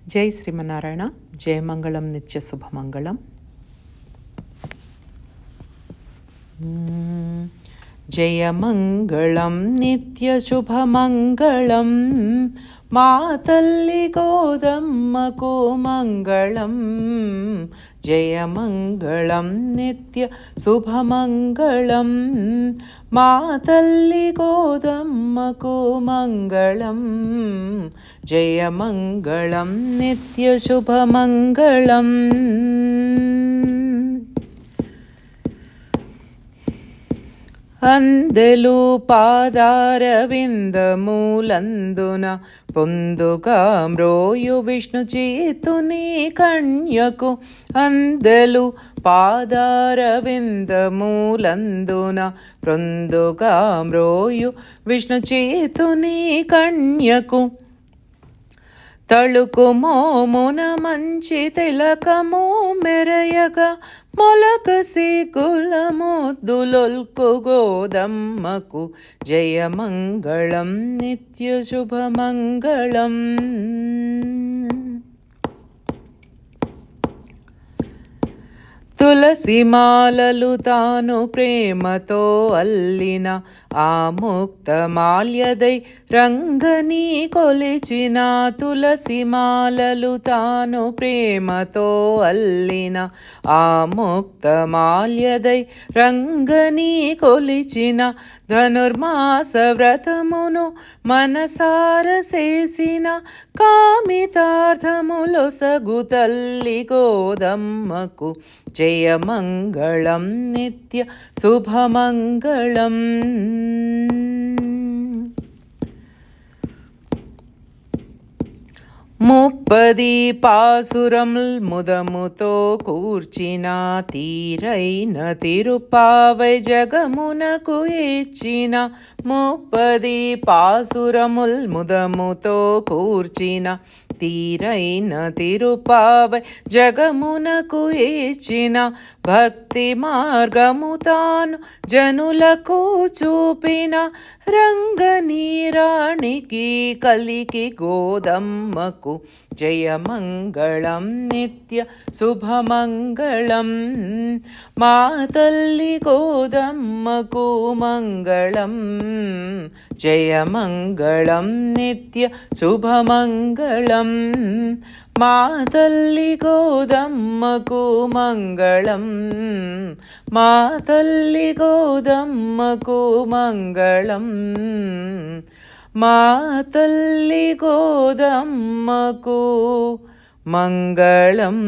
జై శ్రీమన్నారాయణ. జయమంగళం నిత్య శుభమంగళం. జయమంగళం నిత్య శుభమంగళం, మా తల్లి గోదమ్మకు మంగళం. జయమంగళం నిత్య శుభమంగళం, మా తల్లి గోదమ్మకు మంగళం. జయమంగళం నిత్య శుభమంగళం. అందెలు పాదారవిందములందున పొందుగా మ్రోయు విష్ణు చేతుని కన్యకు. అందెలు పాదారవిందములందున పొందుగా మ్రోయు విష్ణు చేతుని కన్యకు. తళుకు మోమున మంచి తిలకము మెరయగా, మొలకసి కులముద్దులొల్కు గోదమ్మకు. జయమంగళం నిత్య శుభమంగళం. తులసి మాలలు తాను ప్రేమతో అల్లిన, ఆ ముక్త మాల్యదై రంగని కొలిచిన. తులసి మాలలు తాను ప్రేమతో అల్లిన, ఆ ముక్త మాల్యదై రంగని కొలిచిన. ధనుర్మాస వ్రతమును మనసార చేసిన, కామితార్థములొసగు తల్లి గోదమ్మకు. జయమంగళం నిత్య శుభమంగళం. ముప్పది పాసురముల్ ముదముతో కూర్చిన, తీరైన తిరుపావై జగమునకు ఇచ్చిన. ముప్పది పాసురముల్ ముదముతో కూర్చిన, తీరైన తిరుపావై జగమునకు ఇచ్చిన. భక్తి మార్గము తాను జనులకు చూపిన, రంగనీరాణికి కలికి గోదమ్మకు. జయమంగళం నిత్య శుభమంగళం, మా తల్లి గోదమ్మకు మంగళం. జయమంగళం నిత్య శుభమంగళం, మా తల్లి గోదమ్మకు మంగళం. మా తల్లి గోదమ్మకు మంగళం. మా తల్లి గోదమ్మకు మంగళం.